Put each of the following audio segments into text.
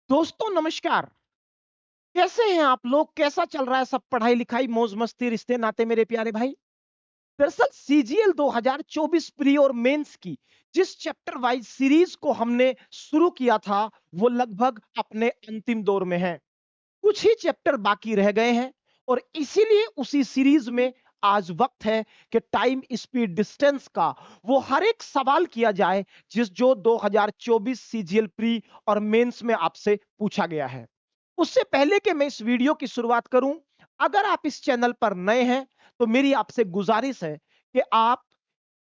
दोस्तों नमस्कार। कैसे हैं आप लोग? कैसा चल रहा है सब? पढ़ाई लिखाई, मौज मस्ती, रिश्ते नाते मेरे प्यारे भाई। दरअसल सीजीएल 2024 प्री और मेंस की जिस चैप्टर वाइज सीरीज को हमने शुरू किया था, वो लगभग अपने अंतिम दौर में है। कुछ ही चैप्टर बाकी रह गए हैं और इसीलिए उसी सीरीज में आज वक्त है कि टाइम, स्पीड, डिस्टेंस का वो हर एक सवाल किया जाए जो 2024 सीजीएल प्री और मेंस में आपसे पूछा गया है। उससे पहले कि मैं इस वीडियो की शुरुआत करूं, अगर आप इस चैनल पर नए हैं तो मेरी आपसे गुजारिश है कि आप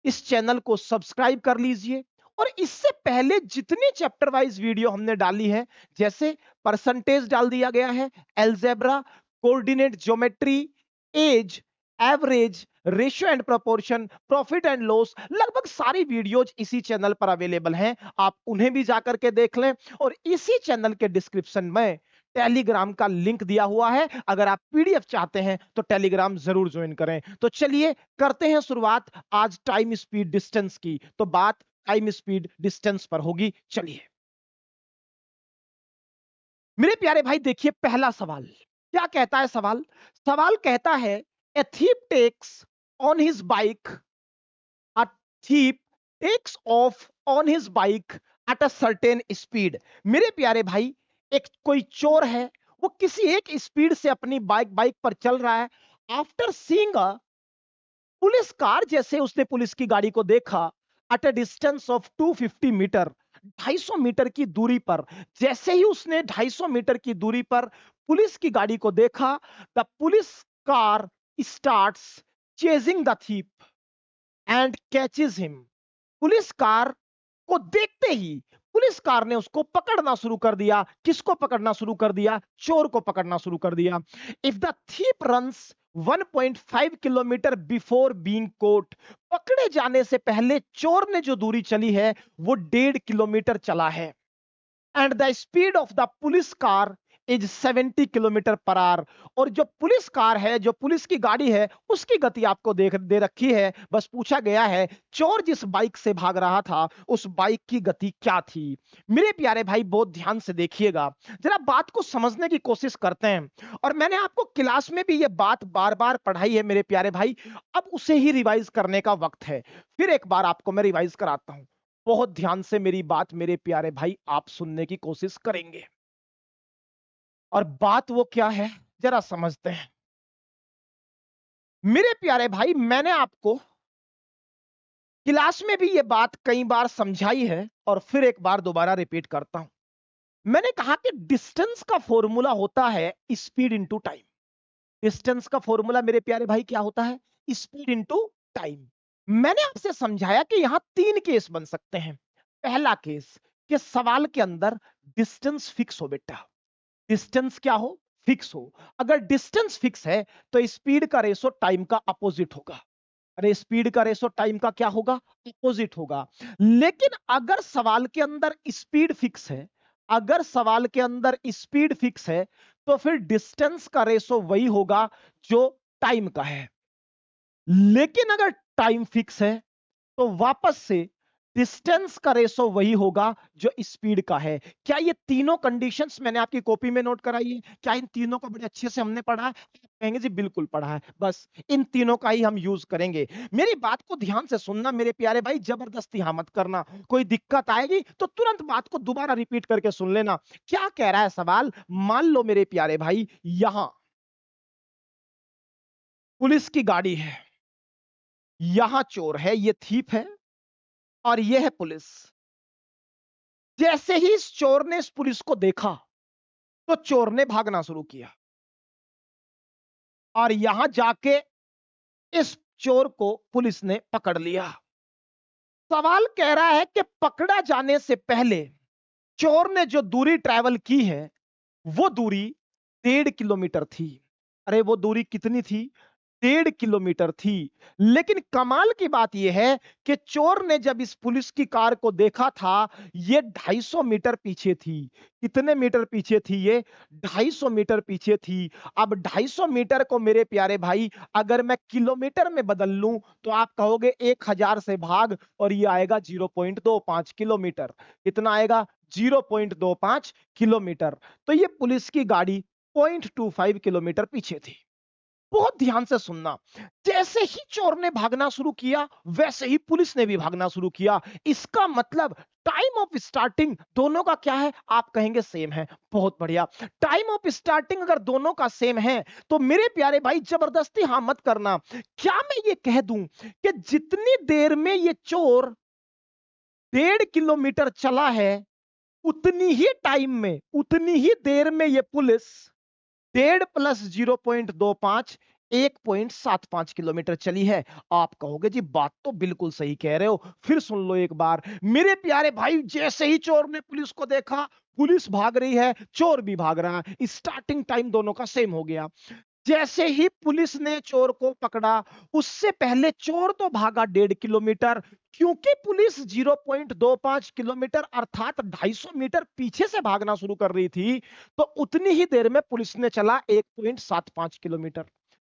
इस चैनल को सब्सक्राइब कर लीजिए। और इससे पहले जितनी चैप्टर वाइज वीडियो हमने डाली है, जैसे परसेंटेज डाल दिया गया है, algebra, coordinate geometry, age, average, ratio and proportion, profit and loss, लगभग सारी वीडियोज इसी चैनल पर अवेलेबल हैं। आप उन्हें भी जाकर के देख लें। और इसी चैनल के डिस्क्रिप्शन में टेलीग्राम का लिंक दिया हुआ है। अगर आप पीडीएफ चाहते हैं तो टेलीग्राम जरूर ज्वाइन करें। तो चलिए करते हैं शुरुआत आज टाइम, स्पीड, डिस्टेंस की। तो बात टाइम, स्पीड, डिस्टेंस पर होगी। चलिए मेरे प्यारे भाई, देखिए पहला सवाल क्या कहता है। सवाल सवाल कहता है, a thief takes on his bike, a thief takes off on his bike at a certain speed. मेरे प्यारे भाई, एक कोई चोर है, वो किसी एक स्पीड से अपनी बाइक बाइक पर चल रहा है। After seeing a police car, जैसे उसने पुलिस की गाड़ी को देखा, at a distance of 250 metre, 250 metre की दूरी पर, जैसे ही उसने 250 मीटर की दूरी पर पुलिस की गाड़ी को देखा, the police car starts chasing the thief and catches him. Police car को देखते ही पुलिस कार ने उसको पकड़ना शुरू कर दिया। किसको पकड़ना शुरू कर दिया? चोर को पकड़ना शुरू कर दिया। If the thief runs 1.5 kilometre before being caught, पकड़े जाने से पहले चोर ने जो दूरी चली है वो 1.5 किलोमीटर चला है। And the speed of the police car is 70 kilometre per our. और जो पुलिस कार है, जो पुलिस की गाड़ी है, उसकी गति आपको दे रखी है। बस पूछा गया है चोर जिस बाइक से भाग रहा था उस बाइक की गति क्या थी। मेरे प्यारे भाई बहुत ध्यान से देखिएगा, जरा बात को समझने की कोशिश करते हैं। और मैंने आपको क्लास में भी यह बात बार बार पढ़ाई है मेरे प्यारे भाई, अब उसे ही रिवाइज करने का वक्त है। फिर एक बार आपको मैं रिवाइज कराता हूं। बहुत ध्यान से मेरी बात मेरे प्यारे भाई आप सुनने की कोशिश करेंगे। और बात वो क्या है जरा समझते हैं। मेरे प्यारे भाई, मैंने आपको क्लास में भी ये बात कई बार समझाई है और फिर एक बार दोबारा रिपीट करता हूं। मैंने कहा कि डिस्टेंस का फॉर्मूला होता है स्पीड इंटू टाइम। डिस्टेंस का फॉर्मूला मेरे प्यारे भाई क्या होता है? Speed into time. मैंने आपसे समझाया कि यहां तीन केस बन सकते हैं। पहला केस कि सवाल के अंदर डिस्टेंस फिक्स हो बेटा, डिस्टेंस क्या हो? फिक्स हो। अगर डिस्टेंस फिक्स है तो स्पीड का रेशो टाइम का अपोजिट होगा। अरे स्पीड का रेशो टाइम का क्या होगा? अपोजिट होगा। लेकिन अगर सवाल के अंदर स्पीड फिक्स है, अगर सवाल के अंदर स्पीड फिक्स है तो फिर डिस्टेंस का रेशो वही होगा जो टाइम का है। लेकिन अगर टाइम फिक्स है तो वापस से डिस्टेंस का रेशो वही होगा जो स्पीड का है। क्या ये तीनों कंडीशंस मैंने आपकी कॉपी में नोट कराई है? क्या इन तीनों को बड़े अच्छे से हमने पढ़ा है? आप कहेंगे जी बिल्कुल पढ़ा है। बस इन तीनों का ही हम यूज करेंगे। मेरी बात को ध्यान से सुनना मेरे प्यारे भाई, जबरदस्ती हाँ मत करना। कोई दिक्कत आएगी तो तुरंत बात को दोबारा रिपीट करके सुन लेना। क्या कह रहा है सवाल? मान लो मेरे प्यारे भाई, यहां पुलिस की गाड़ी है, यहां चोर है, ये थीप है और ये है पुलिस। जैसे ही इस चोर ने इस पुलिस को देखा तो चोर ने भागना शुरू किया और यहां जाके इस चोर को पुलिस ने पकड़ लिया। सवाल कह रहा है कि पकड़ा जाने से पहले चोर ने जो दूरी ट्रैवल की है वो दूरी 1.5 किलोमीटर थी। अरे वो दूरी कितनी थी? 1.5 किलोमीटर थी। लेकिन कमाल की बात यह है कि चोर ने जब इस पुलिस की कार को देखा था, ये 250 मीटर पीछे थी। कितने मीटर पीछे थी ये? 250 मीटर पीछे थी। अब 250 मीटर को मेरे प्यारे भाई अगर मैं किलोमीटर में बदल लूं तो आप कहोगे 1000 से भाग और ये आएगा 0.25 किलोमीटर। कितना आएगा? 0.25 किलोमीटर। तो ये पुलिस की गाड़ी 0.25 किलोमीटर पीछे थी। बहुत ध्यान से सुनना, जैसे ही चोर ने भागना शुरू किया वैसे ही पुलिस ने भी भागना शुरू किया। इसका मतलब टाइम ऑफ स्टार्टिंग दोनों का क्या है? आप कहेंगे सेम है। बहुत बढ़िया। टाइम ऑफ स्टार्टिंग अगर दोनों का सेम है तो मेरे प्यारे भाई जबरदस्ती हाँ मत करना। क्या मैं ये कह दूं कि जितनी देर में ये चोर 1.5 किलोमीटर चला है, उतनी ही टाइम में, उतनी ही देर में ये पुलिस 1.5 प्लस 0.25 1.75 किलोमीटर चली है। आप कहोगे जी बात तो बिल्कुल सही कह रहे हो। फिर सुन लो एक बार मेरे प्यारे भाई, जैसे ही चोर ने पुलिस को देखा, पुलिस भाग रही है, चोर भी भाग रहा है, स्टार्टिंग टाइम दोनों का सेम हो गया। जैसे ही पुलिस ने चोर को पकड़ा, उससे पहले चोर तो भागा 1.5 किलोमीटर। क्योंकि पुलिस 0.25 किलोमीटर अर्थात 250 मीटर पीछे से भागना शुरू कर रही थी, तो उतनी ही देर में पुलिस ने चला 1.75 किलोमीटर।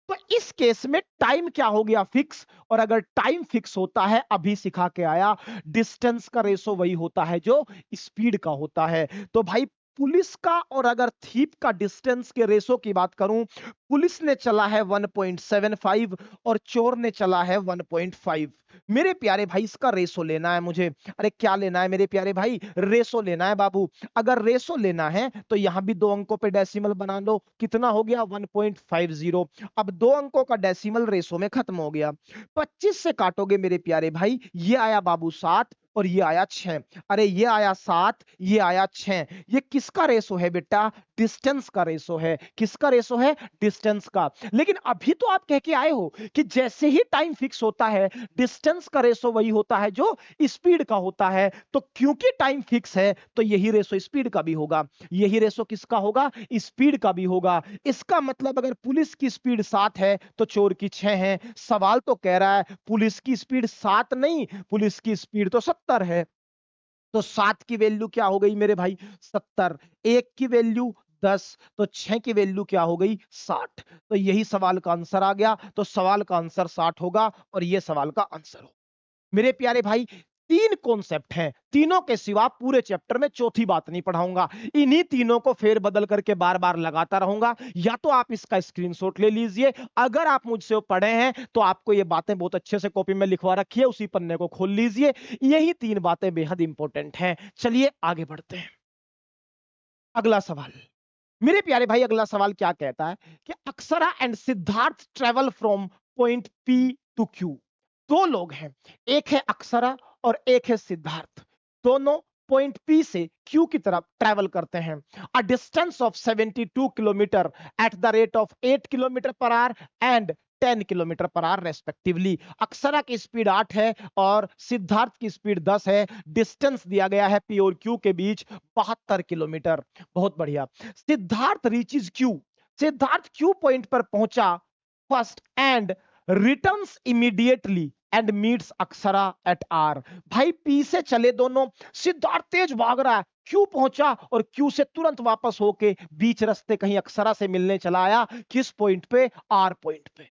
तो इस केस में टाइम क्या हो गया? फिक्स। और अगर टाइम फिक्स होता है, अभी सिखा के आया, डिस्टेंस का रेशो वही होता है जो स्पीड का होता है। तो भाई पुलिस का और अगर थीप का डिस्टेंस के रेशो की बात करूं, पुलिस ने चला है 1.75 और चोर ने चला है 1.5। मेरे प्यारे भाई इसका रेशो लेना है मुझे। अरे क्या लेना है मेरे प्यारे भाई? रेशो लेना है बाबू। अगर रेशो लेना है तो यहां भी 2 अंकों पे डेसिमल बना लो। कितना हो गया? 1.50। अब 2 अंकों का डेसिमल रेशो में खत्म हो गया। 25 से काटोगे मेरे प्यारे भाई, ये आया बाबू 7 और ये आया 6। अरे ये आया 7, ये आया 6। ये किसका रेशो है बेटा? डिस्टेंस का रेशो है। किसका रेशो है? डिस्टेंस का। लेकिन अभी तो आप कह के आए हो कि जैसे ही टाइम फिक्स होता है, डिस्टेंस का रेशो वही होता है जो स्पीड का होता है। तो क्योंकि टाइम फिक्स है तो यही रेशो स्पीड का भी होगा। यही रेशो किसका होगा? स्पीड का भी होगा। इसका मतलब अगर पुलिस की स्पीड 7 है तो चोर की 6 है। सवाल तो कह रहा है पुलिस की स्पीड 7 नहीं, पुलिस की स्पीड तो 70 है। तो 7 की वैल्यू क्या हो गई मेरे भाई? 70। 1 की वैल्यू 10, तो 6 की वैल्यू क्या हो गई? 60। तो यही सवाल का आंसर आ गया। तो सवाल का आंसर 60 होगा और यह सवाल का आंसर हो। मेरे प्यारे भाई 3 कॉन्सेप्ट हैं, तीनों के सिवा पूरे चैप्टर में चौथी बात नहीं पढ़ाऊंगा। इन्हीं तीनों को फेर बदल करके बार बार लगाता रहूंगा। या तो आप इसका स्क्रीनशॉट ले लीजिए, अगर आप मुझसे वो पढ़े हैं तो आपको ये बातें बहुत अच्छे से कॉपी में लिखवा रखी है, उसी पन्ने को खोल लीजिए। यही 3 बातें बेहद इंपॉर्टेंट हैं। चलिए आगे बढ़ते हैं। अगला सवाल मेरे प्यारे भाई, अगला सवाल क्या कहता है कि Akshara and Siddharth travel from point P to Q. 2 लोग हैं, एक है अक्षरा और एक है सिद्धार्थ। दोनों पॉइंट पी से क्यू की तरफ ट्रेवल करते हैं। अ distance of 72 kilometre at the rate of 8 kilometre per hour and 10 kilometre per our respectively. Akshara की स्पीड 8 है और सिद्धार्थ की स्पीड 10 है। डिस्टेंस दिया गया है पी और क्यू के बीच 72 किलोमीटर। बहुत बढ़िया। Siddharth reaches Q. Siddharth Q point पर पहुंचा first and returns immediately and meets Akshara at R. भाई पी से चले दोनों, सिद्धार्थ तेज भाग रहा है, क्यू पहुंचा और क्यू से तुरंत वापस होके बीच रास्ते कहीं अक्षरा से मिलने चला आया। किस पॉइंट पे? आर पॉइंट पे।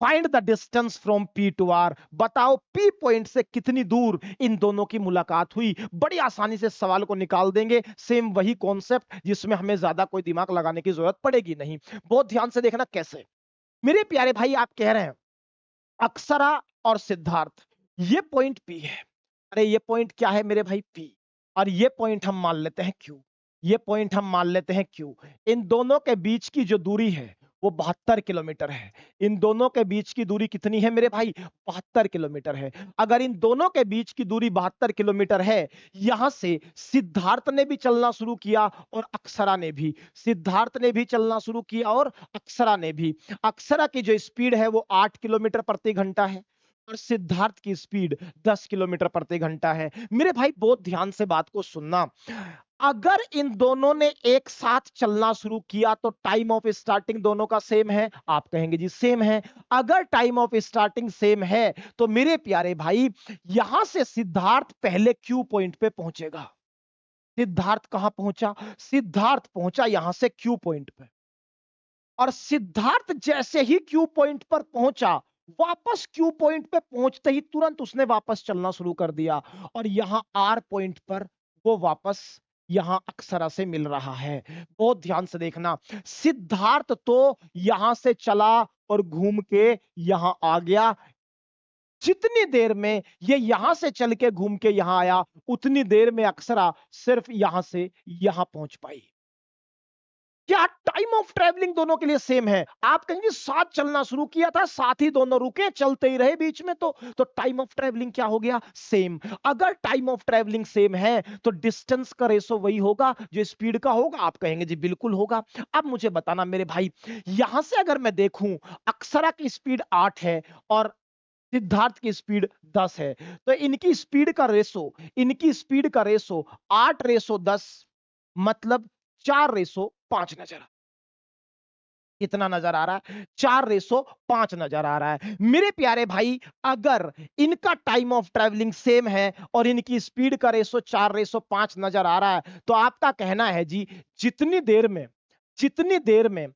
Find the distance from P to R. बताओ पी पॉइंट से कितनी दूर इन दोनों की मुलाकात हुई। बड़ी आसानी से सवाल को निकाल देंगे। सेम वही कॉन्सेप्ट जिसमें हमें ज्यादा कोई दिमाग लगाने की जरूरत पड़ेगी नहीं। बहुत ध्यान से देखना कैसे। मेरे प्यारे भाई आप कह रहे हैं अक्षरा और सिद्धार्थ, ये पॉइंट पी है। अरे ये पॉइंट क्या है मेरे भाई? पी। और ये पॉइंट हम मान लेते हैं क्यू। ये पॉइंट हम मान लेते हैं क्यू। इन दोनों के बीच की जो दूरी है वो 72 किलोमीटर है। इन दोनों के बीच की दूरी कितनी है मेरे भाई? 72 किलोमीटर है। अगर इन दोनों के बीच की दूरी 72 किलोमीटर है, यहां से सिद्धार्थ ने भी चलना शुरू किया और अक्षरा ने भी। सिद्धार्थ ने भी चलना शुरू किया और अक्षरा ने भी। अक्षरा की जो स्पीड है वो 8 किलोमीटर प्रति घंटा है और सिद्धार्थ की स्पीड 10 किलोमीटर प्रति घंटा है। मेरे भाई बहुत ध्यान से बात को सुनना। अगर इन दोनों ने एक साथ चलना शुरू किया तो टाइम ऑफ स्टार्टिंग दोनों का सेम है। आप कहेंगे जी सेम है। अगर टाइम ऑफ स्टार्टिंग सेम है तो मेरे प्यारे भाई यहां से सिद्धार्थ पहले क्यू पॉइंट पे पहुंचेगा। सिद्धार्थ कहां पहुंचा? सिद्धार्थ पहुंचा यहां से क्यू पॉइंट पे। और सिद्धार्थ जैसे ही क्यू पॉइंट पर पहुंचा, वापस क्यू पॉइंट पे पहुंचते ही तुरंत उसने वापस चलना शुरू कर दिया और यहां आर पॉइंट पर वो वापस यहां अक्षरा से मिल रहा है। बहुत ध्यान से देखना, सिद्धार्थ तो यहां से चला और घूम के यहां आ गया। जितनी देर में ये यहां से चल के घूम के यहां आया, उतनी देर में अक्षरा सिर्फ यहां से यहां पहुंच पाई। क्या टाइम ऑफ ट्रैवलिंग दोनों के लिए सेम है? आप कहेंगे साथ चलना शुरू किया था, साथ ही दोनों रुके, चलते ही रहे बीच में, तो टाइम ऑफ ट्रैवलिंग क्या हो गया? सेम। अगर टाइम ऑफ ट्रैवलिंग सेम है तो डिस्टेंस का रेशो वही होगा जो स्पीड का होगा। आप कहेंगे जी बिल्कुल होगा। अब मुझे बताना मेरे भाई, यहां से अगर मैं देखूं, अक्षरा की स्पीड 8 है और सिद्धार्थ की स्पीड 10 है, तो इनकी स्पीड का रेशो 8:10, मतलब 4:5 नजर कितना नजर आ रहा है? 4:5 नजर आ रहा है। मेरे प्यारे भाई, अगर इनका टाइम ऑफ ट्रैवलिंग सेम है और इनकी स्पीड का रेशो 4:5 नजर आ रहा है, तो आपका कहना है जी, जितनी देर में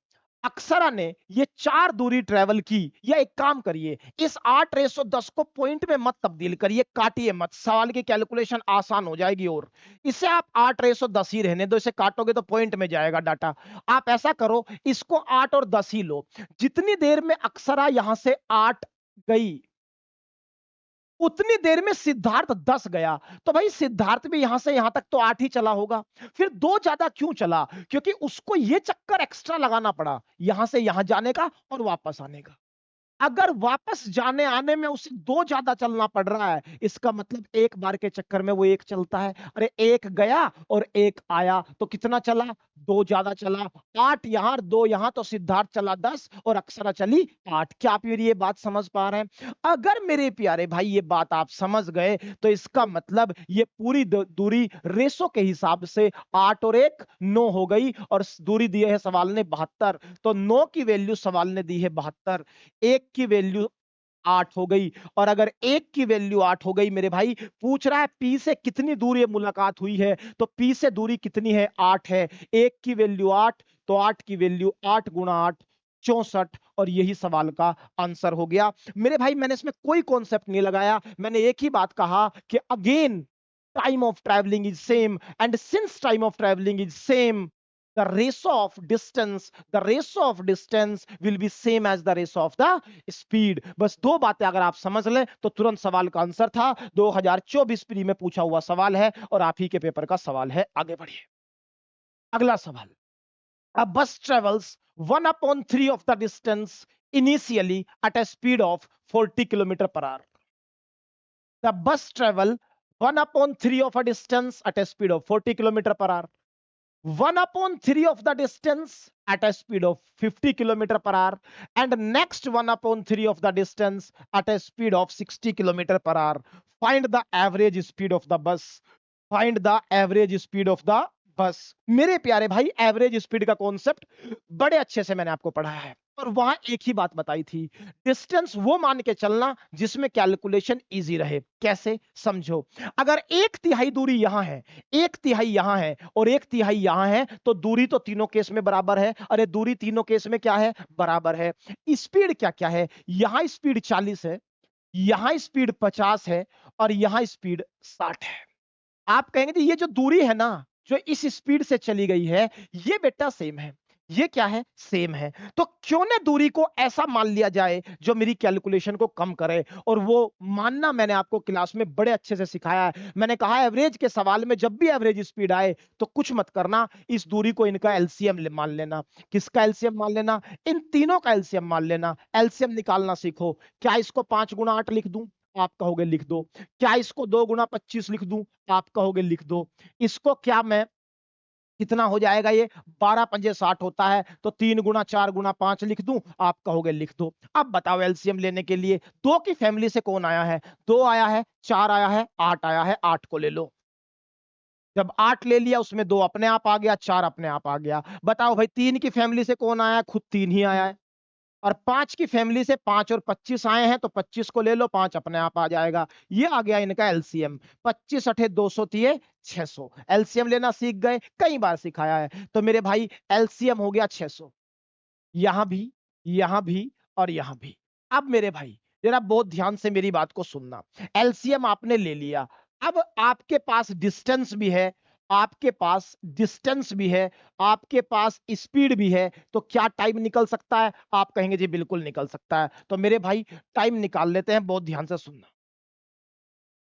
अक्षरा ने ये 4 दूरी ट्रेवल की, या एक काम करिए, इस 8:10 को पॉइंट में मत तब्दील करिए, काटिए मत, सवाल की कैलकुलेशन आसान हो जाएगी। और इसे आप 8:10 ही रहने दो, इसे काटोगे तो पॉइंट में जाएगा डाटा। आप ऐसा करो, इसको 8 और 10 ही लो। जितनी देर में अक्षरा यहां से 8 गई, उतनी देर में सिद्धार्थ 10 गया। तो भाई सिद्धार्थ भी यहां से यहां तक तो 8 ही चला होगा। फिर 2 ज्यादा क्यों चला? क्योंकि उसको ये चक्कर एक्स्ट्रा लगाना पड़ा, यहां से यहां जाने का और वापस आने का। अगर वापस जाने आने में उसे 2 ज्यादा चलना पड़ रहा है, इसका मतलब एक बार के चक्कर में वो 1 चलता है। अरे 1 गया और 1 आया, तो कितना चला? 2 ज्यादा चला। 8 यहां और 2 यहां, तो सिद्धार्थ चला 10 और अक्षरा चली 8। क्या आप ये बात समझ पा रहे हैं? अगर मेरे प्यारे भाई ये बात आप समझ गए, तो इसका मतलब ये पूरी दूरी रेशो के हिसाब से 8 और 1 9 हो गई, और दूरी दी है सवाल ने 72, तो 9 की वैल्यू सवाल ने दी है 72, 1 की वैल्यू 8 हो गई। और अगर 1 की वैल्यू 8 हो गई मेरे भाई, पूछ रहा है पी से कितनी दूर ये मुलाकात हुई है, तो पी से दूरी कितनी है? 8 है। 1 की वैल्यू 8, तो 8 की वैल्यू 8 गुणा 8 64, और यही सवाल का आंसर हो गया। मेरे भाई मैंने इसमें कोई कॉन्सेप्ट नहीं लगाया, मैंने एक ही बात कहा कि again time of travelling is same, and since time of travelling is same, the ratio of distance will be same as the ratio of the speed. बस 2 बातें अगर आप समझ लें तो तुरंत सवाल का आंसर था। 2024 प्री में पूछा हुआ सवाल है और आप ही के पेपर का सवाल है। आगे बढ़िए, अगला सवाल। A bus travels 1/3 of the distance initially at a speed of 40 km per hour. The bus travel 1/3 of a distance at a speed of 40 km per hour. 1/3 of the distance at a speed of 50 km per hour, and next 1/3 of the distance at a speed of 60 km per hour. Find the average speed of the bus. Find the average speed of the बस। मेरे प्यारे भाई, average speed का concept बड़े अच्छे से मैंने आपको पढ़ाया है, और वहां एक ही बात बताई थी, डिस्टेंस वो मान के चलना जिसमें कैलकुलेशन इजी रहे। कैसे? समझो, अगर 1/3 दूरी यहां है, 1/3 यहां है और 1/3 यहां है, तो दूरी तो तीनों केस में बराबर है। अरे दूरी तीनों केस में क्या है? बराबर है। स्पीड क्या क्या है? यहां स्पीड 40 है, यहां स्पीड 50 है, और यहां स्पीड 60 है। आप कहेंगे जी ये जो दूरी है ना, जो इस स्पीड से चली गई है, ये बेटा सेम है। ये क्या है? सेम है। तो क्यों ना दूरी को ऐसा मान लिया जाए जो मेरी कैलकुलेशन को कम करे। और वो मानना मैंने आपको क्लास में बड़े अच्छे से सिखाया है। मैंने कहा एवरेज के सवाल में जब भी एवरेज स्पीड आए तो कुछ मत करना, इस दूरी को इनका एलसीएम मान लेना। किसका एलसीएम मान लेना? इन तीनों का एलसीएम मान लेना। एलसीएम निकालना सीखो। क्या इसको 5 गुणा 8 लिख दूं? आप कहोगे लिख दो। क्या इसको 2 गुणा 25 लिख दूं? आप कहोगे लिख दो। इसको क्या मैं, कितना हो जाएगा ये? 12×5 = 60 होता है, तो 3 गुणा 4 गुणा 5 लिख दूं? आप कहोगे लिख दो। अब बताओ एलसीएम लेने के लिए 2 की फैमिली से कौन आया है? 2 आया है, 4 आया है, 8 आया है। 8 को ले लो। जब 8 ले लिया, उसमें 2 अपने आप आ गया, 4 अपने आप आ गया। बताओ भाई 3 की फैमिली से कौन आया है? खुद 3 ही आया है। और 5 की फैमिली से 5 और 25 आए हैं, तो 25 को ले लो, 5 अपने आप आ जाएगा। ये आ गया इनका एलसीएम। 25 × 8 = 200, 600। एलसीएम लेना सीख गए, कई बार सिखाया है। तो मेरे भाई एलसीएम हो गया 600, यहां भी, यहां भी और यहां भी। अब मेरे भाई जरा बहुत ध्यान से मेरी बात को सुनना। एलसीएम आपने ले लिया, अब आपके पास डिस्टेंस भी है, आपके पास डिस्टेंस भी है, आपके पास स्पीड भी है, तो क्या टाइम निकल सकता है? आप कहेंगे जी बिल्कुल निकल सकता है। तो मेरे भाई टाइम निकाल लेते हैं, बहुत ध्यान से सुनना।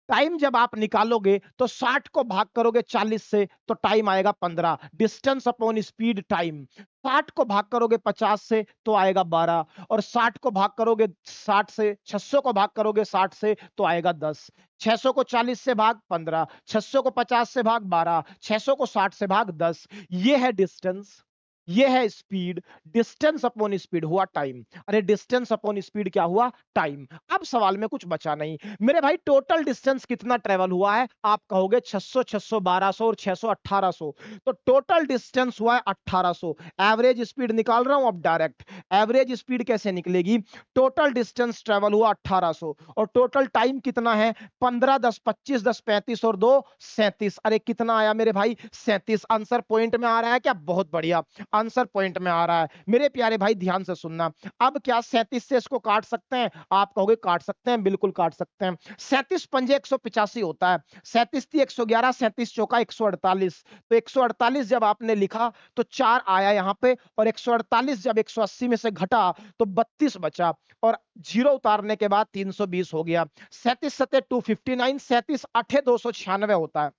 टाइम जब आप निकालोगे तो 60 को भाग करोगे 40 से तो टाइम आएगा 15। Distance upon speed time. 60 को भाग करोगे 50 से तो आएगा 12, और 60 को भाग करोगे 60 से, 600 को भाग करोगे 60 से तो आएगा 10। 600 को 40 से भाग 15, 600 को 50 से भाग 12, 600 को 60 से भाग 10। ये है डिस्टेंस, ये है स्पीड। डिस्टेंस अपॉन स्पीड हुआ टाइम। अरे डिस्टेंस अपॉन स्पीड क्या हुआ? टाइम। अब सवाल में कुछ बचा नहीं मेरे भाई। टोटल डिस्टेंस कितना ट्रेवल हुआ है? आप कहोगे 600, 600, 1200 और 600, 1800। तो टोटल डिस्टेंस हुआ है 1800। एवरेज स्पीड निकाल रहा हूं अब डायरेक्ट। एवरेज स्पीड कैसे निकलेगी? टोटल डिस्टेंस ट्रेवल हुआ 1800 और टोटल टाइम कितना है? 15, 10, 25, 10, 35 और 2 37। अरे कितना आया मेरे भाई? 37। आंसर पॉइंट में आ रहा है क्या? बहुत बढ़िया, आंसर पॉइंट में आ रहा है। मेरे प्यारे भाई ध्यान से सुनना। अब क्या 37 से इसको काट सकते हैं? आप कहोगे काट सकते हैं, बिल्कुल काट सकते हैं। 37 पंजे 185 होता है। 37 थी 111, 37 चौका 148। तो 148 जब आपने लिखा तो 4 आया यहां पे, और 148 जब 180 में से घटा तो 32 बचा, और जीरो उतारने के बाद 320 हो गया। 37 सते 259, 37 अठे 296 होता है,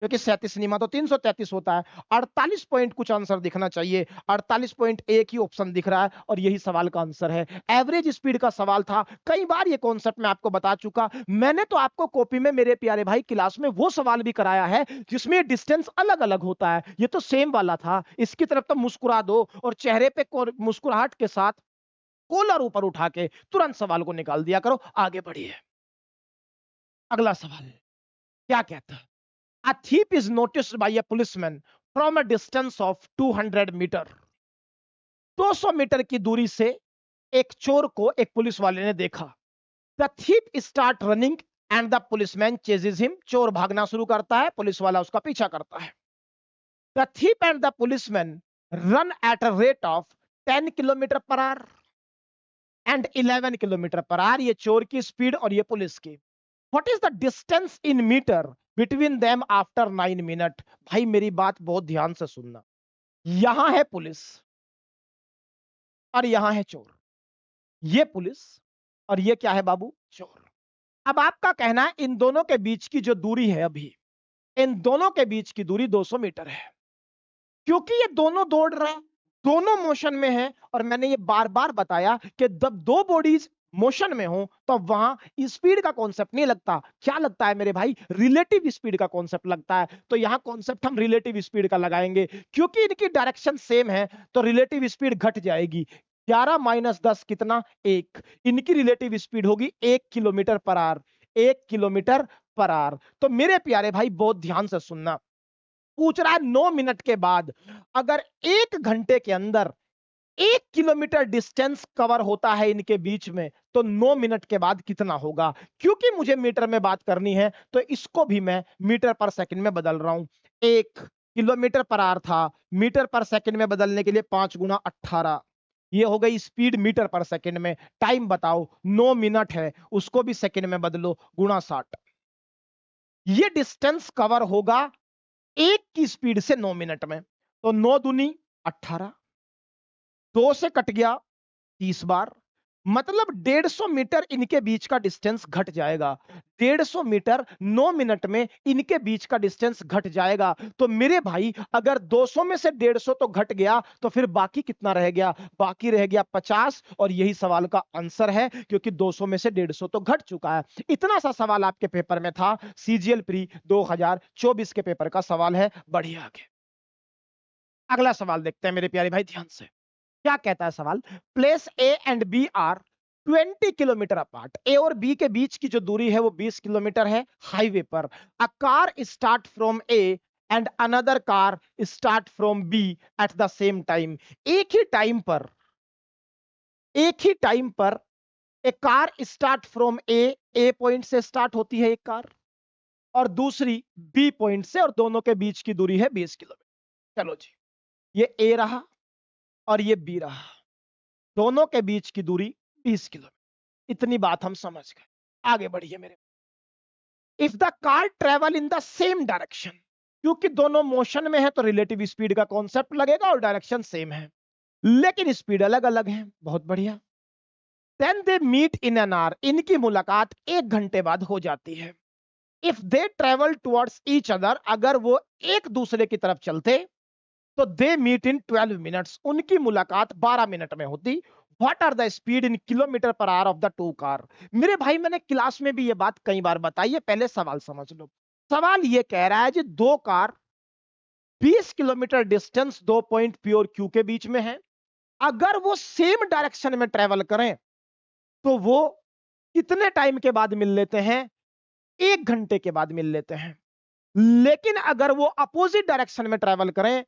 क्योंकि 37 निमा तो 333 होता है। 48 पॉइंट कुछ आंसर दिखना चाहिए। 48 पॉइंट एक ही ऑप्शन दिख रहा है, और यही सवाल का आंसर है। एवरेज स्पीड का सवाल था। कई बार ये कॉन्सेप्ट मैं आपको बता चुका। मैंने तो आपको कॉपी में मेरे प्यारे भाई क्लास में वो सवाल भी कराया है जिसमें डिस्टेंस अलग अलग होता है। ये तो सेम वाला था। इसकी तरफ तो मुस्कुरा दो और चेहरे पे मुस्कुराहट के साथ कॉलर ऊपर उठा के तुरंत सवाल को निकाल दिया करो। आगे बढ़िए। अगला सवाल क्या कहता है? A thief is noticed by a policeman from a distance of 200 metre. 200 metre की दूरी से एक चोर को एक पुलिस वाले ने देखा। The thief start running and the policeman chases him। चोर भागना शुरू करता है, पुलिस वाला उसका पीछा करता है। The thief and the policeman run at a rate of 10 kilometre per hour and 11 kilometre per hour. ये चोर की स्पीड और ये पुलिस की। What is the distance in metre between them after 9 minute? भाई मेरी बात बहुत ध्यान से सुनना। यहां है पुलिस और यहां है चोर। ये पुलिस और ये क्या है बाबू? चोर। अब आपका कहना है इन दोनों के बीच की जो दूरी है, अभी इन दोनों के बीच की दूरी 200 मीटर है। क्योंकि ये दोनों दौड़ रहे हैं, दोनों मोशन में हैं, और मैंने ये बार बार बताया कि जब दो बॉडीज मोशन में हो तो वहां स्पीड का कॉन्सेप्ट नहीं लगता। क्या लगता है मेरे भाई? रिलेटिव स्पीड का कॉन्सेप्ट लगता है। तो यहां कॉन्सेप्ट हम रिलेटिव स्पीड का लगाएंगे। क्योंकि इनकी डायरेक्शन सेम है तो रिलेटिव स्पीड घट जाएगी। 11 माइनस 10 कितना? 1। इनकी रिलेटिव स्पीड होगी 1 kilometre per our. 1 kilometre per our. तो मेरे प्यारे भाई बहुत ध्यान से सुनना। पूछ रहा है 9 मिनट के बाद अगर 1 घंटे के अंदर 1 किलोमीटर डिस्टेंस कवर होता है इनके बीच में, तो 9 मिनट के बाद कितना होगा? क्योंकि मुझे मीटर में बात करनी है तो इसको भी मैं मीटर पर सेकंड में बदल रहा हूं। 1 किलोमीटर पर आवर था, मीटर पर सेकंड में बदलने के लिए 5 गुना 18। ये हो गई स्पीड मीटर पर सेकंड में। टाइम बताओ, 9 मिनट है, उसको भी सेकंड में बदलो, गुणा 60। ये डिस्टेंस कवर होगा 1 की स्पीड से 9 मिनट में। तो 9 दूनी 18, 2 से कट गया 30 बार, मतलब 150 मीटर इनके बीच का डिस्टेंस घट जाएगा। 150 मीटर 9 मिनट में इनके बीच का डिस्टेंस घट जाएगा। तो मेरे भाई अगर 200 में से 150 तो घट गया, तो फिर बाकी कितना रह गया? बाकी रह गया 50। और यही सवाल का आंसर है, क्योंकि 200 में से 150 तो घट चुका है। इतना सा सवाल आपके पेपर में था। सीजीएल प्री 2024 के पेपर का सवाल है। बढ़िया आगे अगला सवाल देखते हैं मेरे प्यारे भाई ध्यान से। क्या कहता है सवाल? Place A and B are 20 kilometre apart. A और बी के बीच की जो दूरी है वो 20 किलोमीटर है। हाईवे पर a car start from A and another car start from B at the same time. एक ही टाइम पर, एक ही टाइम पर एक car start from A, A point से स्टार्ट होती है एक कार, और दूसरी बी पॉइंट से, और दोनों के बीच की दूरी है 20 किलोमीटर। चलो जी, ये ए रहा और ये बी रहा, दोनों के बीच की दूरी 20 किलोमीटर। इतनी बात हम समझ गए। आगे बढ़िए मेरे। If the car travel in the same direction, क्योंकि दोनों मोशन में है तो रिलेटिव स्पीड का कॉन्सेप्ट लगेगा और डायरेक्शन सेम है, लेकिन स्पीड अलग अलग है। बहुत बढ़िया। Then they meet in an hour, इनकी मुलाकात 1 घंटे बाद हो जाती है। If they travel towards each other, अगर वो एक दूसरे की तरफ चलते तो दे मीट इन 12 मिनट्स, उनकी मुलाकात 12 मिनट में होती। What are the speed in kilometre per hour of the two car. मेरे भाई मैंने क्लास में भी ये बात कई बार बताई है, पहले सवाल समझ लो। सवाल ये कह रहा है जी दो car 20 kilometre distance 2 point P और क्यू के बीच में है, अगर वो सेम डायरेक्शन में ट्रेवल करें तो वो कितने टाइम के बाद मिल लेते हैं? 1 घंटे के बाद मिल लेते हैं। लेकिन अगर वो अपोजिट डायरेक्शन में ट्रेवल करें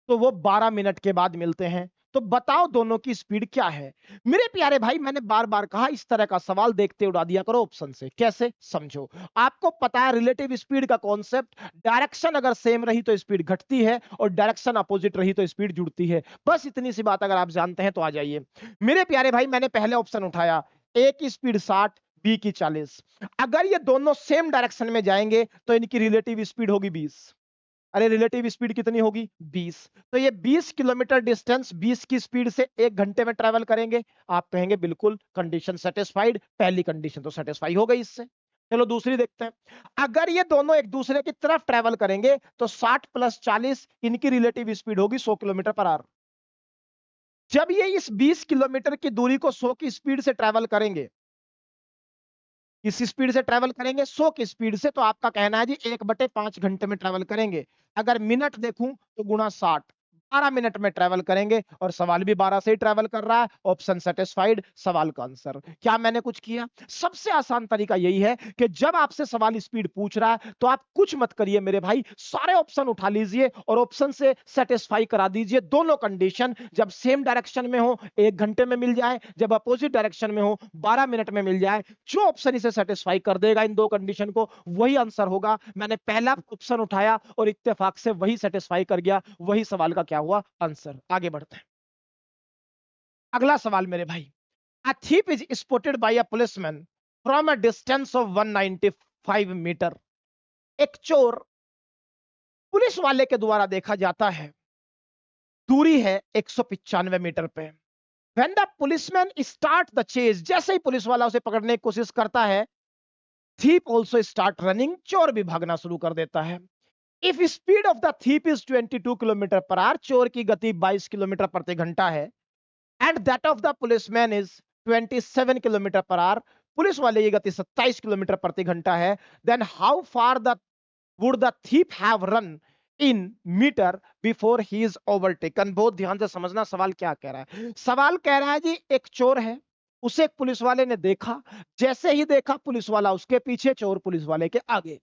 तो वो 12 मिनट के बाद मिलते हैं। तो बताओ दोनों की स्पीड क्या है? मेरे प्यारे भाई मैंने बार बार कहा इस तरह का सवाल देखते उड़ा दिया करो ऑप्शन से। कैसे? समझो। आपको पता है रिलेटिव स्पीड का कॉन्सेप्ट, डायरेक्शन अगर सेम रही तो स्पीड घटती है और डायरेक्शन अपोजिट रही तो स्पीड जुड़ती है। बस इतनी सी बात अगर आप जानते हैं तो आ जाइए। मेरे प्यारे भाई मैंने पहले ऑप्शन उठाया, ए की स्पीड 60, बी की 40। अगर ये दोनों सेम डायरेक्शन में जाएंगे तो इनकी रिलेटिव स्पीड होगी 20। अरे रिलेटिव स्पीड कितनी होगी? 20। तो ये 20 किलोमीटर डिस्टेंस 20 की स्पीड से 1 घंटे में ट्रेवल करेंगे। आप कहेंगे बिल्कुल, कंडीशन सेटिस्फाइड। पहली कंडीशन तो सेटिस्फाई हो गई इससे। चलो दूसरी देखते हैं। अगर ये दोनों एक दूसरे की तरफ ट्रेवल करेंगे तो 60 प्लस 40 इनकी रिलेटिव स्पीड होगी 100 किलोमीटर पर आवर। जब ये इस 20 किलोमीटर की दूरी को 100 की स्पीड से ट्रेवल करेंगे, इस स्पीड से ट्रेवल करेंगे 100 की स्पीड से, तो आपका कहना है जी 1/5 घंटे में ट्रेवल करेंगे। अगर मिनट देखूं तो गुणा 60, 12 मिनट में ट्रेवल करेंगे। और सवाल भी 12 से ही ट्रेवल कर रहा है। ऑप्शन सेटिस्फाइड, सवाल का आंसर। क्या मैंने कुछ किया? सबसे आसान तरीका यही है कि जब आपसे सवाल स्पीड पूछ रहा है तो आप कुछ मत करिए मेरे भाई, सारे ऑप्शन उठा लीजिए और ऑप्शन से सेटिस्फाई करा दीजिए दोनों कंडीशन। जब सेम डायरेक्शन में हो 1 घंटे में मिल जाए, जब अपोजिट डायरेक्शन में हो 12 मिनट में मिल जाए। जो ऑप्शन इसे सेटिस्फाई कर देगा इन दो कंडीशन को, वही आंसर होगा। मैंने पहला ऑप्शन उठाया और इत्तेफाक से वही सेटिस्फाई कर गया, वही सवाल का क्या हुआ? आंसर। आगे बढ़ते हैं। अगला सवाल मेरे भाई, a thief is spotted by a policeman from a distance of 195 metre. एक चोर पुलिस वाले के द्वारा देखा जाता है, दूरी है 195 मीटर पे। When the policeman start the chase, जैसे ही पुलिस वाला उसे पकड़ने की कोशिश करता है, थीप ऑल्सो स्टार्ट रनिंग, चोर भी भागना शुरू कर देता है। If speed of the thief is 22 kilometre per hour, चोर की गति 22 किलोमीटर प्रति घंटा है, and that of the policeman is 27 kilometre per hour, police वाले की गति 27 किलोमीटर प्रति घंटा है, then how far the would the thief have run in metre before he is overtaken. बहुत ध्यान से समझना सवाल क्या कह रहा है। सवाल कह रहा है जी एक चोर है, उसे एक पुलिस वाले ने देखा, जैसे ही देखा पुलिस वाला उसके पीछे, चोर पुलिस वाले के आगे।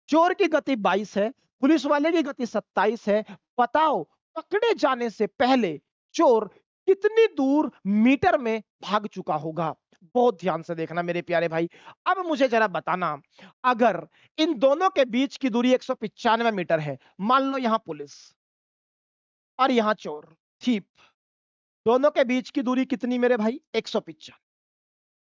चोर की गति 22 है, पुलिस वाले की गति 27 है। बताओ पकड़े जाने से पहले चोर कितनी दूर मीटर में भाग चुका होगा? बहुत ध्यान से देखना मेरे प्यारे भाई। अब मुझे जरा बताना, अगर इन दोनों के बीच की दूरी 195 मीटर है, मान लो यहां पुलिस और यहां चोर थीप, दोनों के बीच की दूरी कितनी मेरे भाई? 195।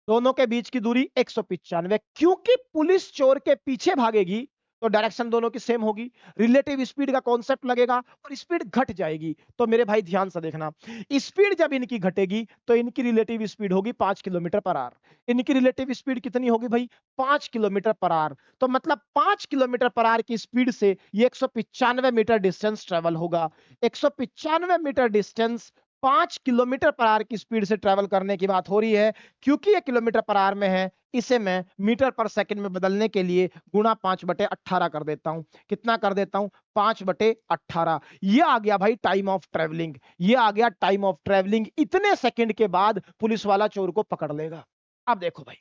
दोनों के बीच की दूरी 195। क्योंकि पुलिस चोर के पीछे भागेगी तो डायरेक्शन दोनों की सेम होगी, रिलेटिव स्पीड का कॉन्सेप्ट लगेगा और स्पीड घट जाएगी। तो मेरे भाई ध्यान से देखना, स्पीड जब इनकी घटेगी तो इनकी रिलेटिव स्पीड होगी 5 किलोमीटर पर आवर। इनकी रिलेटिव स्पीड कितनी होगी भाई? 5 किलोमीटर पर आवर। तो मतलब 5 किलोमीटर पर आवर की स्पीड से ये 195 मीटर डिस्टेंस ट्रेवल होगा। 195 metre distance 5 kilometre per hour की स्पीड से ट्रेवल करने की बात हो रही है। क्योंकि ये किलोमीटर पर आवर में है, इसे मैं मीटर पर सेकंड में बदलने के लिए गुणा 5/18 कर देता हूं। कितना कर देता हूं? 5/18। ये आ गया भाई टाइम ऑफ ट्रेवलिंग। ये आ गया टाइम ऑफ ट्रेवलिंग। इतने सेकंड के बाद पुलिस वाला चोर को पकड़ लेगा। अब देखो भाई,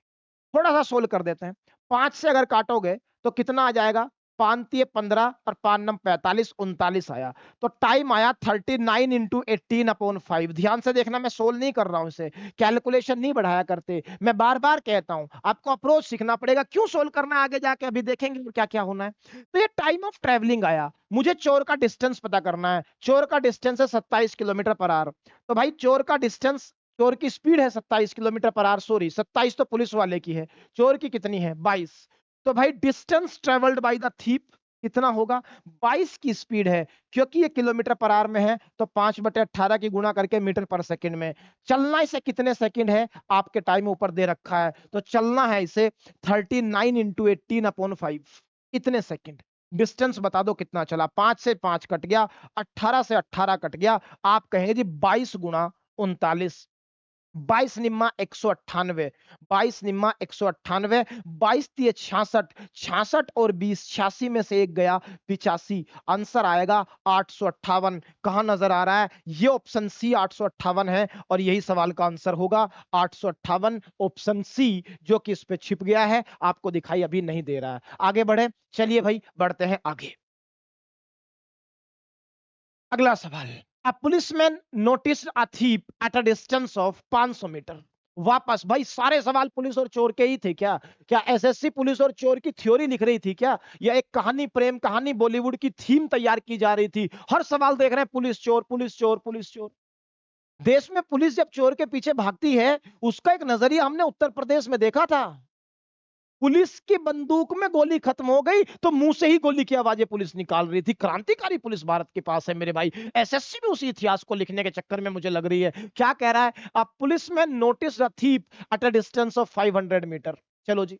थोड़ा सा सोल्व कर देते हैं। 5 से अगर काटोगे तो कितना आ जाएगा? 5×3 = 15 और 5×9 = 45, 39 आया। तो टाइम आया 39 × 18/5। ध्यान से देखना, मैं सोल्व नहीं कर रहा हूं इसे, कैलकुलेशन नहीं बढ़ाया करते। मैं बार बार कहता हूं आपको अप्रोच सीखना पड़ेगा। क्यों सोल्व करना है आगे जाके अभी देखेंगे क्या क्या होना है। तो ये टाइम ऑफ ट्रेवलिंग आया। मुझे चोर का डिस्टेंस पता करना है। चोर का डिस्टेंस है 27 किलोमीटर पर आवर। तो भाई चोर का डिस्टेंस, चोर की स्पीड है 27 किलोमीटर पर आवर। सॉरी 27 तो पुलिस वाले की है, चोर की कितनी है? 22। तो भाई distance travelled by the thief कितना होगा? 22 की स्पीड है, क्योंकि ये किलोमीटर पर आवर में है तो 5/18 की गुणा करके मीटर पर सेकंड में। चलना इसे कितने सेकंड है आपके टाइम ऊपर दे रखा है, तो चलना है इसे 39 इंटू 18/5, इतने सेकंड। डिस्टेंस बता दो कितना चला, 5 से 5 कट गया, 18 से 18 कट गया, आप कहेंगे जी 22 गुणा 39, 22 निम्मा 198, 22 निम्मा 198, 22 दिए 66, 66 और 20, 86 में से एक गया 85, आंसर आएगा 858। कहां नजर आ रहा है? ये ऑप्शन सी 858 है और यही सवाल का आंसर होगा 858, ऑप्शन सी, जो कि इस पे छिप गया है, आपको दिखाई अभी नहीं दे रहा है। आगे बढ़े, चलिए भाई बढ़ते हैं आगे। अगला सवाल, a policeman notice a thief at a distance of 500 metre. वापस भाई सारे सवाल पुलिस और चोर के ही थे क्या? क्या एसएससी पुलिस और चोर की थ्योरी लिख रही थी क्या, या एक कहानी, प्रेम कहानी बॉलीवुड की थीम तैयार की जा रही थी? हर सवाल देख रहे हैं पुलिस चोर पुलिस चोर पुलिस चोर। देश में पुलिस जब चोर के पीछे भागती है, उसका एक नजरिया हमने उत्तर प्रदेश में देखा था। पुलिस की बंदूक में गोली खत्म हो गई तो मुंह से ही गोली की आवाजें पुलिस निकाल रही थी। क्रांतिकारी पुलिस भारत के पास है मेरे भाई। एसएससी भी उसी इतिहास को लिखने के चक्कर में मुझे लग रही है। क्या कह रहा है? A policeman notice a thief at a distance of 500 metre. चलो जी,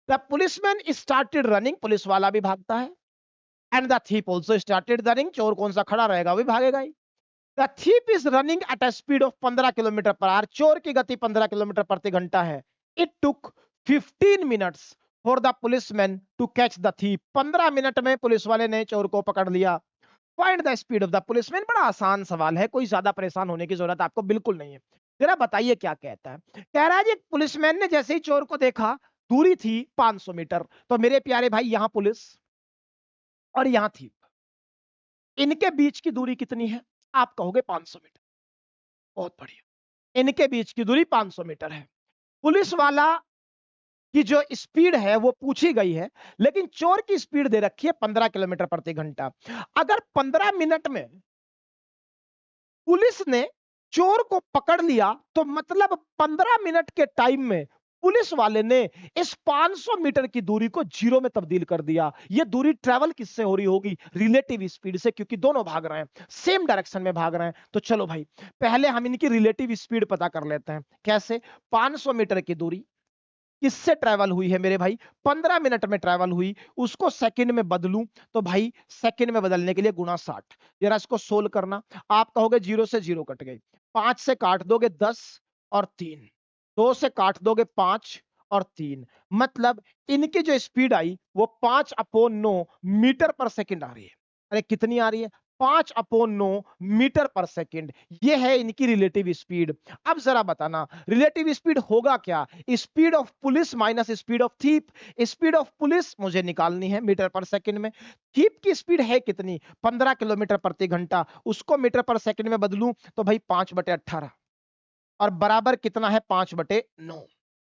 the policeman started running, police वाला भी भागता है, and the thief also started running, चोर कौन सा खड़ा रहेगा, वो भी भागेगा ही। The thief is running at a speed of 15 kilometre per hour, चोर की गति 15 किलोमीटर प्रति घंटा है। It took 15 minutes for the policeman to catch the thief, 15 minute में पुलिस वाले ने चोर को पकड़ लिया। Find the speed of the policeman, बड़ा आसान सवाल है, कोई ज्यादा परेशान होने की जरूरत आपको बिल्कुल नहीं है। जरा बताइए क्या कहता है। कह रहा है जी पुलिसमैन ने जैसे ही चोर को देखा, दूरी थी 500 मीटर, तो मेरे प्यारे भाई यहां पुलिस और यहां थी, इनके बीच की दूरी कितनी है? आप कहोगे 500 मीटर। बहुत बढ़िया, इनके बीच की दूरी 500 मीटर है। पुलिस वाला की जो स्पीड है वो पूछी गई है, लेकिन चोर की स्पीड दे रखी है 15 किलोमीटर प्रति घंटा। अगर 15 मिनट में पुलिस ने चोर को पकड़ लिया, तो मतलब 15 मिनट के टाइम में पुलिस वाले ने इस 500 मीटर की दूरी को जीरो में तब्दील कर दिया। यह दूरी ट्रेवल किससे हो रही होगी? रिलेटिव स्पीड से, क्योंकि दोनों भाग रहे हैं, सेम डायरेक्शन में भाग रहे हैं। तो चलो भाई, पहले हम इनकी रिलेटिव स्पीड पता कर लेते हैं। कैसे? 500 मीटर की दूरी किससे ट्रैवल हुई है मेरे भाई? 15 मिनट में ट्रैवल हुई, उसको सेकंड में बदलूं तो भाई सेकंड में बदलने के लिए गुणा 60। जरा इसको सोल्व करना। आप कहोगे जीरो से जीरो कट गई, 5 से काट दोगे 10 और 3, 2 से काट दोगे 5 और 3, मतलब इनकी जो स्पीड आई वो 5/9 मीटर पर सेकंड आ रही है। अरे कितनी आ रही है? 5/9 मीटर पर सेकंड। ये है इनकी रिलेटिव स्पीड। अब जरा बताना रिलेटिव स्पीड होगा क्या? Speed of police minus speed of thief. Speed of police मुझे निकालनी है मीटर पर सेकंड में, थीप की स्पीड है कितनी? 15 किलोमीटर प्रति घंटा, उसको मीटर पर सेकंड में बदलूं तो भाई 5/18, और बराबर कितना है? 5/9।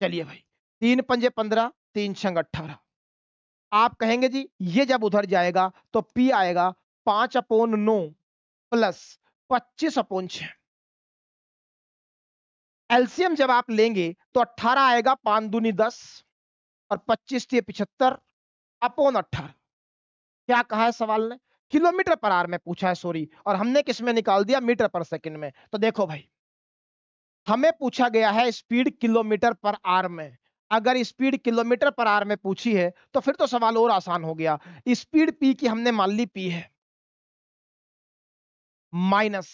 चलिए भाई, 3×5 = 15, 3×6 = 18। आप कहेंगे जी ये जब उधर जाएगा तो P आएगा 5/9 प्लस 25/6। एलसीएम जब आप लेंगे तो 18 आएगा, 5 दूनी 10 और 25 से 75/18। क्या कहा है सवाल ने? किलोमीटर पर आवर में पूछा है, सॉरी, और हमने किस में निकाल दिया? मीटर पर सेकंड में। तो देखो भाई, हमें पूछा गया है स्पीड किलोमीटर पर आवर में। अगर स्पीड किलोमीटर पर आवर में पूछी है तो फिर तो सवाल और आसान हो गया। स्पीड पी की हमने मान ली पी है, माइनस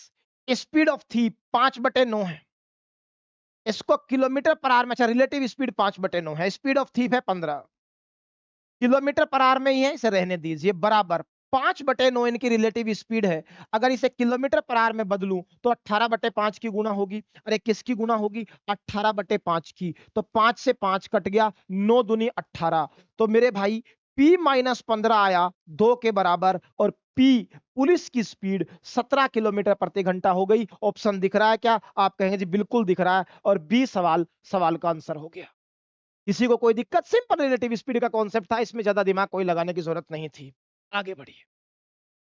स्पीड ऑफ थी 5/9 है, इसको किलोमीटर पर आवर में, अच्छा रिलेटिव स्पीड 5/9 है, स्पीड ऑफ थीप है 15, किलोमीटर पर आवर में ही है, इसे रहने दीजिए, बराबर 5/9 इनकी रिलेटिव स्पीड है। अगर इसे किलोमीटर पर आवर में बदलूं तो 18/5 की गुना होगी। अरे किसकी गुना होगी? 18/5 की। तो 5 से 5 कट गया, 9 दूनी 18। तो मेरे भाई P माइनस 15 आया 2 के बराबर, और P पुलिस की स्पीड 17 किलोमीटर प्रति घंटा हो गई। ऑप्शन दिख रहा है क्या? आप कहेंगे जी बिल्कुल दिख रहा है, और बी सवाल का आंसर हो गया। किसी को कोई दिक्कत? सिंपल रिलेटिव स्पीड का कॉन्सेप्ट था, इसमें ज्यादा दिमाग कोई लगाने की जरूरत नहीं थी। आगे बढ़िए,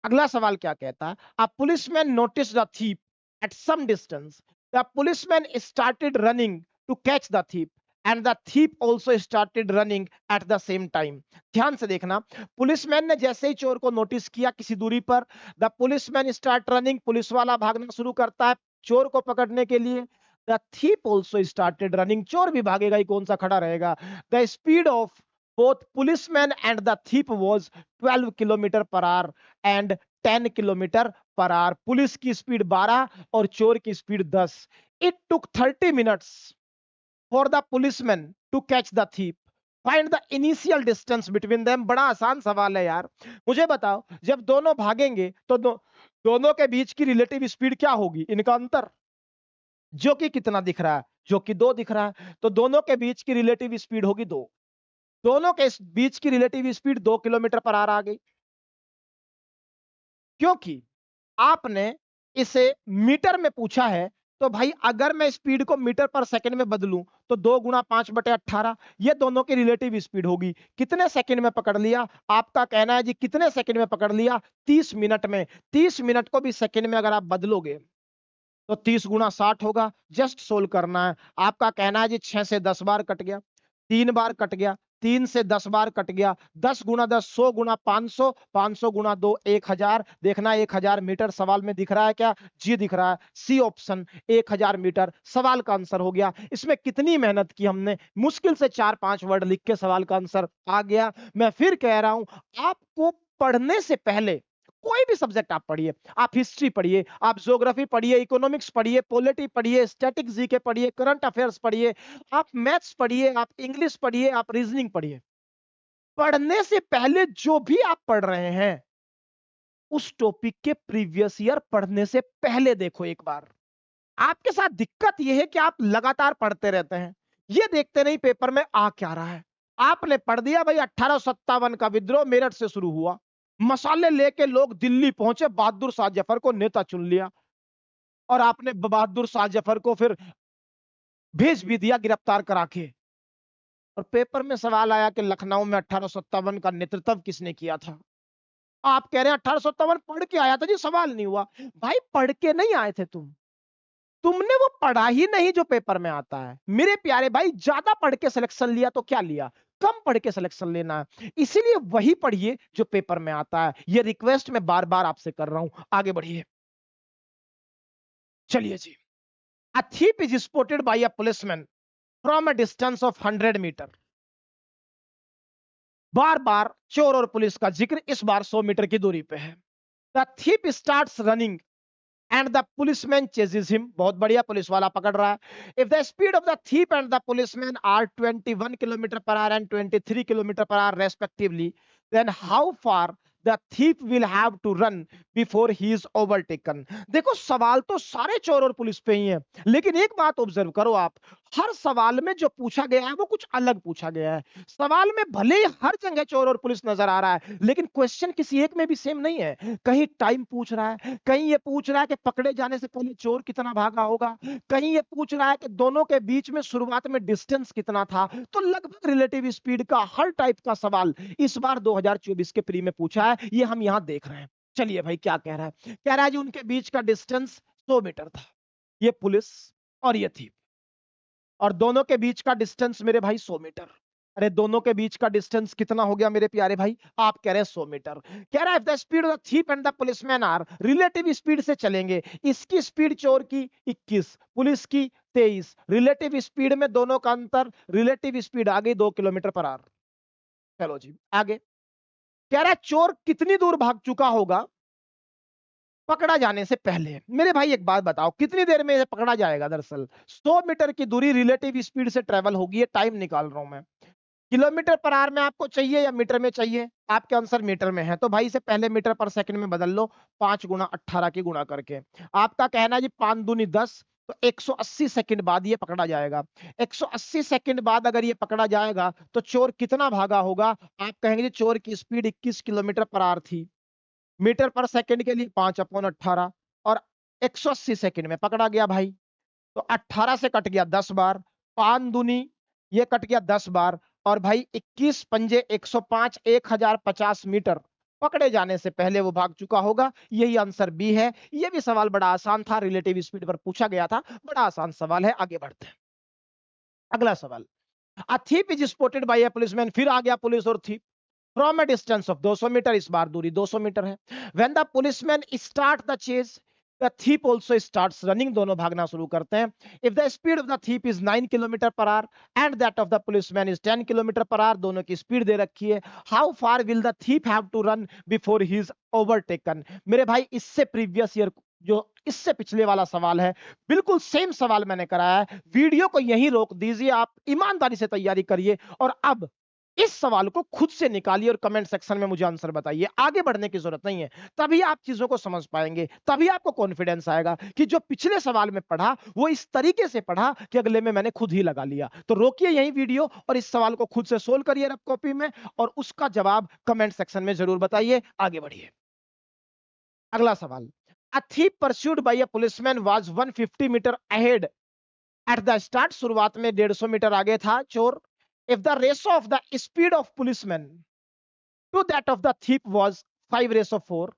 अगला सवाल क्या कहता है? A policeman notice the thief at some distance, the policeman started running to catch the thief and the thief also started running at the same time. ध्यान से देखना, पुलिसमैन ने जैसे ही चोर को नोटिस किया किसी दूरी पर, the policeman start running, police वाला भागना शुरू करता है चोर को पकड़ने के लिए. The thief also started running, चोर भी भागेगा ही, कौन सा खड़ा रहेगा. The speed of both policeman and the thief was 12 kilometre per our and 10 kilometre per hour. Police की स्पीड 12 और चोर की speed 10. It took 30 minutes for the policeman to catch the thief. Find the initial distance between them. बड़ा आसान सवाल है यार. मुझे बताओ, जब दोनों भागेंगे तो दोनों के बीच की रिलेटिव स्पीड क्या होगी, इनका अंतर, जो कि कितना दिख रहा है, जो कि 2 दिख रहा है. तो दोनों के बीच की रिलेटिव स्पीड होगी 2. दोनों के बीच की relative speed 2 kilometre per hour आ गई, क्योंकि आपने इसे मीटर में पूछा है. तो भाई अगर मैं स्पीड को मीटर पर सेकंड में बदलूं तो 2 गुना 5/18, ये दोनों की रिलेटिव स्पीड होगी. कितने सेकंड में पकड़ लिया, आपका कहना है जी कितने सेकंड में पकड़ लिया, 30 मिनट में. 30 मिनट को भी सेकंड में अगर आप बदलोगे तो 30 गुना 60 होगा. जस्ट सोल्व करना है. आपका कहना है जी 6 से 10 बार कट गया, 3 बार कट गया, 3 से 10 बार कट गया, 10 गुना 10 100 गुना 500, 500 गुना 2 1000. देखना 1000 मीटर सवाल में दिख रहा है क्या, जी दिख रहा है. सी ऑप्शन 1000 मीटर सवाल का आंसर हो गया. इसमें कितनी मेहनत की हमने, मुश्किल से 4-5 वर्ड लिख के सवाल का आंसर आ गया. मैं फिर कह रहा हूं, आपको पढ़ने से पहले कोई भी सब्जेक्ट आप पढ़िए, आप हिस्ट्री पढ़िए, आप ज्योग्राफी पढ़िए, इकोनॉमिक्स पढ़िए, पॉलिटी पढ़िए, स्टैटिक जीके पढ़िए, करंट अफेयर्स पढ़िए, आप मैथ्स पढ़िए, आप इंग्लिश पढ़िए, आप रीजनिंग पढ़िए. पढ़ने से पहले जो भी आप पढ़ रहे हैं उस टॉपिक के प्रीवियस ईयर पढ़ने से पहले देखो एक बार. आपके साथ दिक्कत यह है कि आप लगातार पढ़ते रहते हैं, ये देखते नहीं पेपर में आ क्या रहा है. आपने पढ़ दिया भाई 1857 का विद्रोह मेरठ से शुरू हुआ, मसाले लेके लोग दिल्ली पहुंचे, बहादुर शाह जफर को नेता चुन लिया, और आपने बहादुर शाह जफर को फिर भेज भी दिया गिरफ्तार करा के. और पेपर में सवाल आया कि लखनऊ में 1857 का नेतृत्व किसने किया था. आप कह रहे हैं 1857 पढ़ के आया था जी, सवाल नहीं हुआ. भाई पढ़ के नहीं आए थे तुमने वो पढ़ा ही नहीं जो पेपर में आता है. मेरे प्यारे भाई, ज्यादा पढ़ के सिलेक्शन लिया तो क्या लिया, कम पढ़ के सिलेक्शन लेना है. इसीलिए वही पढ़िए जो पेपर में आता है. ये रिक्वेस्ट मैं बार बार आपसे कर रहा हूं. आगे बढ़िए, चलिए जी. A thief is spotted by a policeman from a distance of 100 metre. बार बार चोर और पुलिस का जिक्र इस बार 100 मीटर की दूरी पे है. The thief starts running and the policeman chases him. बहुत बढ़िया, पुलिस वाला पकड़ रहा है. If the speed of the thief and the policeman are 21 kilometre per our and 23 kilometre per our respectively, then how far the thief will have to run before he is overtaken. देखो सवाल तो सारे चोर और police पे ही है, लेकिन एक बात ऑब्जर्व करो आप, हर सवाल में जो पूछा गया है वो कुछ अलग पूछा गया है. सवाल में भले ही हर जगह चोर और पुलिस नजर आ रहा है, लेकिन क्वेश्चन किसी एक में भी सेम नहीं है. कहीं टाइम पूछ रहा है, कहीं ये पूछ रहा है कि पकड़े जाने से पहले चोर कितना भागा होगा, कहीं ये पूछ रहा है कि दोनों के बीच में शुरुआत में डिस्टेंस कितना था. तो लगभग रिलेटिव स्पीड का हर टाइप का सवाल इस बार 2024 के प्री में पूछा है. ये हम यहां देख रहे हैं. चलिए भाई, क्या कह रहा है, कह रहा है जी उनके बीच का डिस्टेंस 100 मीटर था, ये पुलिस और ये थी, और दोनों के बीच का डिस्टेंस मेरे भाई 100 मीटर. अरे दोनों के बीच का डिस्टेंस कितना हो गया मेरे प्यारे भाई, आप कह रहे हैं 100 मीटर. कह रहा है if the speed of the thief and the policeman are, relative speed से चलेंगे. इसकी स्पीड चोर की 21, पुलिस की 23. रिलेटिव स्पीड में दोनों का अंतर, रिलेटिव स्पीड आ गई 2 किलोमीटर पर आवर. चलो जी आगे. कह रहा है चोर कितनी दूर भाग चुका होगा पकड़ा जाने से पहले. मेरे भाई एक बात बताओ, कितनी देर में पकड़ा जाएगा. दरअसल 100 मीटर की दूरी रिलेटिव स्पीड से ट्रेवल होगी, ये टाइम निकाल रहा हूं मैं. किलोमीटर पर आवर में आपको चाहिए या मीटर में चाहिए, आपके आंसर मीटर में है, तो भाई से पहले मीटर पर सेकंड में बदल लो, 5 गुना 18 की गुणा करके. आपका कहना है जी 5 दूनी 10, तो 180 सेकंड बाद ये पकड़ा जाएगा. 180 सेकंड बाद अगर ये पकड़ा जाएगा तो चोर कितना भागा होगा. आप कहेंगे जी चोर की स्पीड 21 किलोमीटर पर आवर थी, मीटर पर सेकंड के लिए 5/18, और 180 सेकंड में पकड़ा गया भाई. तो 18 से कट गया 10 बार, 5 दूनी ये कट गया 10 बार, और भाई 21 पंजे 105, 1050 मीटर पकड़े जाने से पहले वो भाग चुका होगा. यही आंसर बी है. ये भी सवाल बड़ा आसान था, रिलेटिव स्पीड पर पूछा गया था, बड़ा आसान सवाल है. आगे बढ़ते हैं, अगला सवाल. A thief is spotted by a policeman, फिर आ गया पुलिस और thief from a distance of 200 metre, इस बार दूरी 200 मीटर है। When the policeman start the chase, the thief also starts running, दोनों भागना शुरू करते हैं। If the speed of the thief is 9 kilometre per hour and that of the policeman is 10 kilometre per hour, दोनों की speed दे रखी है। How far will the thief have to run before he is overtaken? मेरे भाई इससे previous year, जो इससे पिछले वाला सवाल है, बिल्कुल सेम सवाल मैंने कराया है। वीडियो को यहीं रोक दीजिए, आप ईमानदारी से तैयारी करिए और अब इस सवाल को खुद से निकालिए और कमेंट सेक्शन में मुझे आंसर बताइए। आगे बढ़ने की जरूरत नहीं है, तभी आप चीजों को समझ पाएंगे, तभी आपको कॉन्फिडेंस आएगा कि जो पिछले सवाल में पढ़ा वो इस तरीके से पढ़ा कि अगले में मैंने खुद ही लगा लिया। तो रोकिए यही वीडियो और इस सवाल को खुद से सोल्व करिए रफ कॉपी में और उसका जवाब कमेंट सेक्शन में जरूर बताइए। आगे बढ़िए। अगला सवाल, a thief pursued by a policeman was 150 metre ahead at the start, शुरुआत में 150 मीटर आगे था चोर। If the ratio of the speed of policeman to that of the thief was 5:4,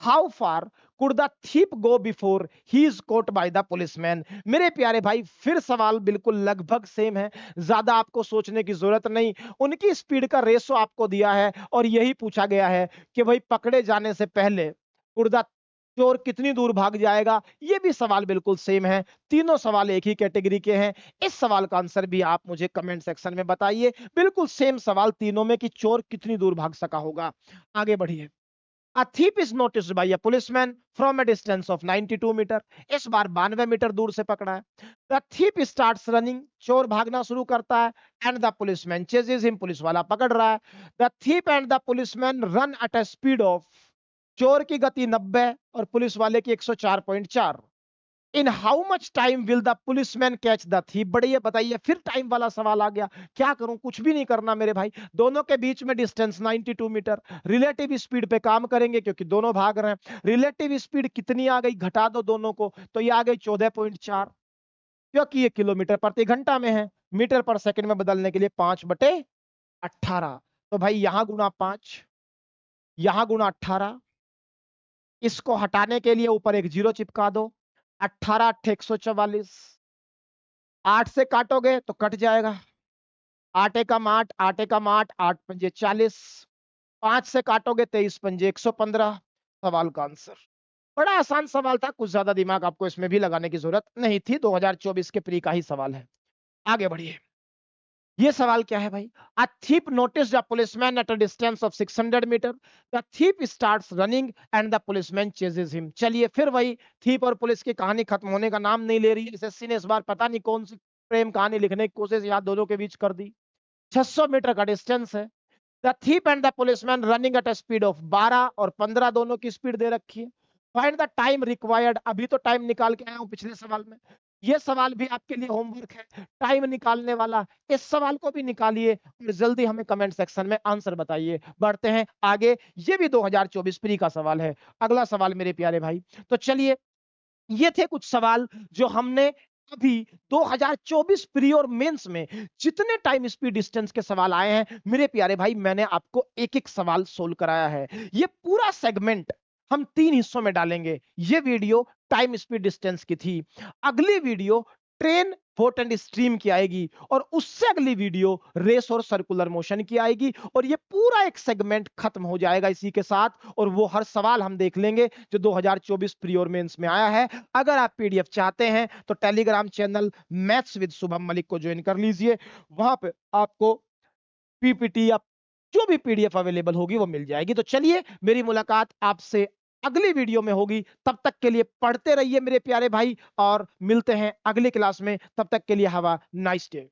how far could the thief go before he is caught by the policeman? मेरे प्यारे भाई फिर सवाल बिल्कुल लगभग सेम है, ज्यादा आपको सोचने की जरूरत नहीं। उनकी स्पीड का रेशो आपको दिया है और यही पूछा गया है कि भाई पकड़े जाने से पहले कुड द चोर कितनी दूर भाग जाएगा। ये भी सवाल बिल्कुल सेम है, तीनों सवाल एक ही कैटेगरी के हैं। इस सवाल का आंसर भी आप मुझे कमेंट सेक्शन में बताइए। बिल्कुल सेम सवाल तीनों में कि चोर कितनी दूर भाग सका होगा। आगे बढ़िए। A thief is noticed by a policeman from a distance of 92 metre, इस बार 92 मीटर दूर से पकड़ा है। The thief starts running, चोर भागना शुरू करता है and the policeman chases him, police वाला पकड़ रहा है। The thief and the policeman run at a speed of, चोर की गति 90 और पुलिस वाले की 104.4। In how much time will the policeman catch the thief? बढ़िए बताइए, फिर टाइम वाला सवाल आ गया। क्या करूं, कुछ भी नहीं करना मेरे भाई, दोनों के बीच में डिस्टेंस 92 मीटर, रिलेटिव स्पीड पे काम करेंगे क्योंकि दोनों भाग रहे हैं। रिलेटिव स्पीड कितनी आ गई, घटा दो दोनों को तो ये आ गई 14.4, क्योंकि ये किलोमीटर प्रति घंटा में है, मीटर पर सेकंड में बदलने के लिए 5/18। तो भाई यहां गुना 5, यहां गुना 18, इसको हटाने के लिए ऊपर एक जीरो चिपका दो। 18 8 144, 8 से काटोगे तो कट जाएगा, 8 एकम 8, 8 एकम 8, 8 पंजे 40, 5 से काटोगे 23 पंजे 115। सवाल का आंसर बड़ा आसान सवाल था, कुछ ज्यादा दिमाग आपको इसमें भी लगाने की जरूरत नहीं थी, 2024 के प्री का ही सवाल है। आगे बढ़िए। ये सवाल क्या है भाई, a thief notice the policeman at a distance of 600 metre, the thief starts running and the policeman chases him. चलिए फिर वही थीप और पुलिस की कहानी खत्म होने का नाम नहीं ले रही है। एसएससी ने इस बार पता नहीं कौन सी प्रेम कहानी लिखने की कोशिश यहाँ दोनों के बीच कर दी। 600 मीटर का डिस्टेंस है, the thief and the policeman running at a speed of 12 और 15, दोनों की स्पीड दे रखी है। फाइंड द टाइम रिक्वायर्ड, अभी तो टाइम निकाल के आया हूं पिछले सवाल में, ये सवाल भी आपके लिए होमवर्क है, टाइम निकालने वाला। इस सवाल को भी निकालिए और जल्दी हमें कमेंट सेक्शन में आंसर बताइए। बढ़ते हैं आगे, ये भी 2024 प्री का सवाल है। अगला सवाल मेरे प्यारे भाई, तो चलिए ये थे कुछ सवाल जो हमने अभी 2024 प्री और मेंस में जितने टाइम स्पीड डिस्टेंस के सवाल आए हैं मेरे प्यारे भाई, मैंने आपको एक एक सवाल सोल्व कराया है। ये पूरा सेगमेंट हम 3 हिस्सों में डालेंगे। ये वीडियो टाइम स्पीड डिस्टेंस की थी, अगली video train fort and stream की आएगी और उससे अगली वीडियो रेस और सर्कुलर मोशन की आएगी और ये पूरा एक सेगमेंट खत्म हो जाएगा इसी के साथ। और वो हर सवाल हम देख लेंगे जो 2024 प्री और मेंस में आया है। अगर आप पीडीएफ चाहते हैं तो Telegram channel maths with Shubham Malik को ज्वाइन कर लीजिए, वहां पे आपको पीपीटी या जो भी पीडीएफ अवेलेबल होगी वो मिल जाएगी। तो चलिए मेरी मुलाकात आपसे अगली वीडियो में होगी, तब तक के लिए पढ़ते रहिए मेरे प्यारे भाई और मिलते हैं अगली क्लास में। तब तक के लिए हैव अ नाइस डे।